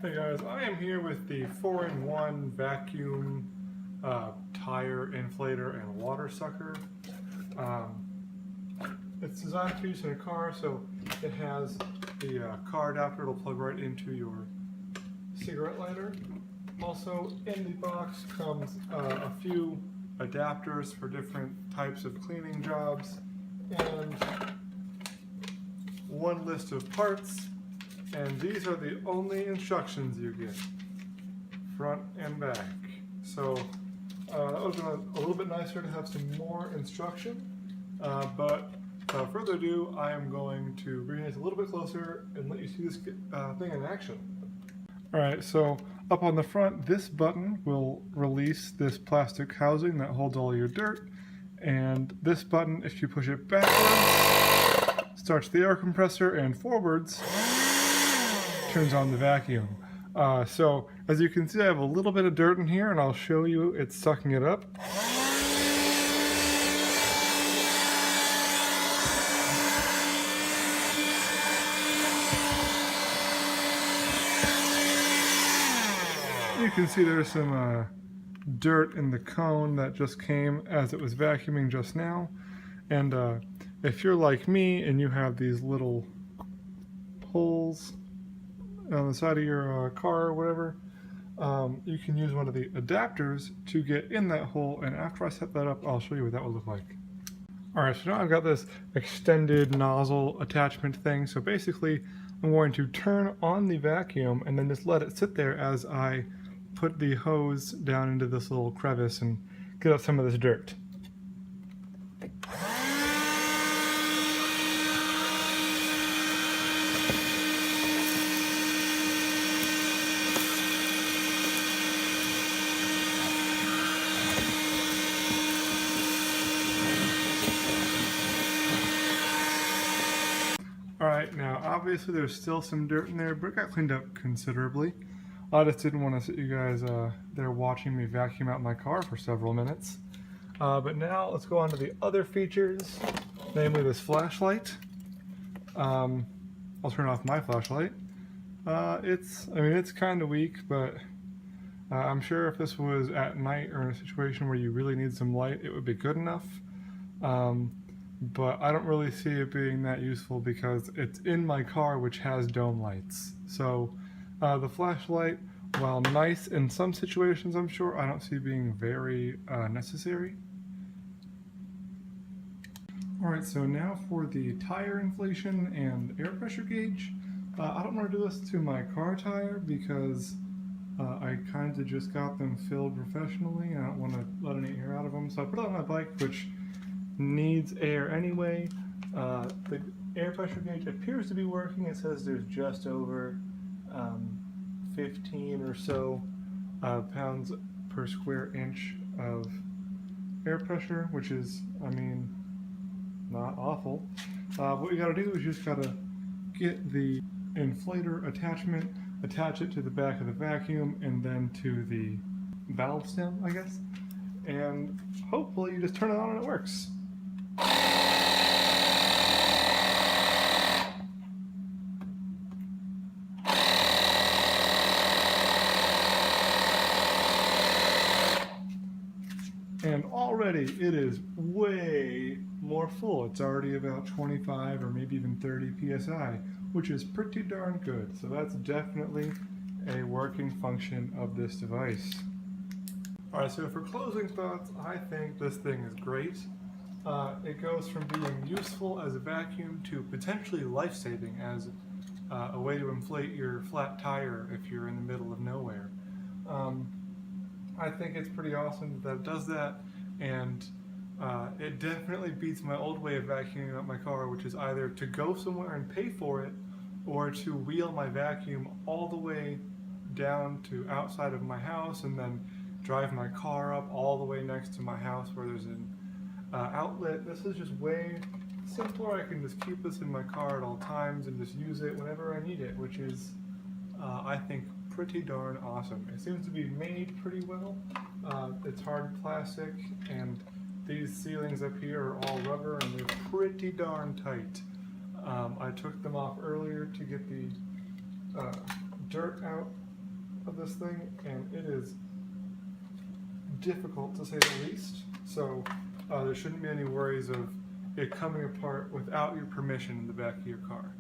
Hey guys, I am here with the 4-in-1 vacuum tire inflator and water sucker. Um, it's designed for use in a car, so it has the car adapter. It'll plug right into your cigarette lighter. Also in the box comes a few adapters for different types of cleaning jobs and one list of parts. And these are the only instructions you get, front and back. So that would have been a little bit nicer to have some more instruction, but without further ado, I am going to bring it a little bit closer and let you see this thing in action. Alright, so up on the front, this button will release this plastic housing that holds all your dirt, and this button, if you push it backwards, starts the air compressor, and forwards turns on the vacuum. So as you can see, I have a little bit of dirt in here, and I'll show you it's sucking it up. You can see there's some dirt in the cone that just came as it was vacuuming just now. And if you're like me and you have these little holes on the side of your car or whatever, you can use one of the adapters to get in that hole, and after I set that up, I'll show you what that will look like. Alright, so now I've got this extended nozzle attachment thing, so basically I'm going to turn on the vacuum and then just let it sit there as I put the hose down into this little crevice and get up some of this dirt. Alright, now obviously there's still some dirt in there, but it got cleaned up considerably. I just didn't want to sit you guys there watching me vacuum out my car for several minutes. But now let's go on to the other features, namely this flashlight. I'll turn off my flashlight. It's kind of weak, but I'm sure if this was at night or in a situation where you really need some light, it would be good enough. But I don't really see it being that useful because it's in my car, which has dome lights. So the flashlight, while nice in some situations, I'm sure, I don't see being very necessary. Alright, so now for the tire inflation and air pressure gauge. I don't want to do this to my car tire because I kind of just got them filled professionally and I don't want to let any air out of them. So I put it on my bike, which needs air anyway. The air pressure gauge appears to be working. It says there's just over 15 or so pounds per square inch of air pressure, which is, not awful. What you gotta do is you just gotta get the inflator attachment, attach it to the back of the vacuum, and then to the valve stem, I guess. And hopefully you just turn it on and it works. And already it is way more full. It's already about 25 or maybe even 30 psi, which is pretty darn good. So that's definitely a working function of this device. Alright, so for closing thoughts, I think this thing is great. It goes from being useful as a vacuum to potentially life-saving as a way to inflate your flat tire if you're in the middle of nowhere. I think it's pretty awesome that it does that, and it definitely beats my old way of vacuuming up my car, which is either to go somewhere and pay for it, or to wheel my vacuum all the way down to outside of my house and then drive my car up all the way next to my house where there's an outlet. This is just way simpler. I can just keep this in my car at all times and just use it whenever I need it, which is, I think, pretty darn awesome. It seems to be made pretty well. It's hard plastic, and these ceilings up here are all rubber, and they're pretty darn tight. I took them off earlier to get the dirt out of this thing, and it is difficult to say the least. So there shouldn't be any worries of it coming apart without your permission in the back of your car.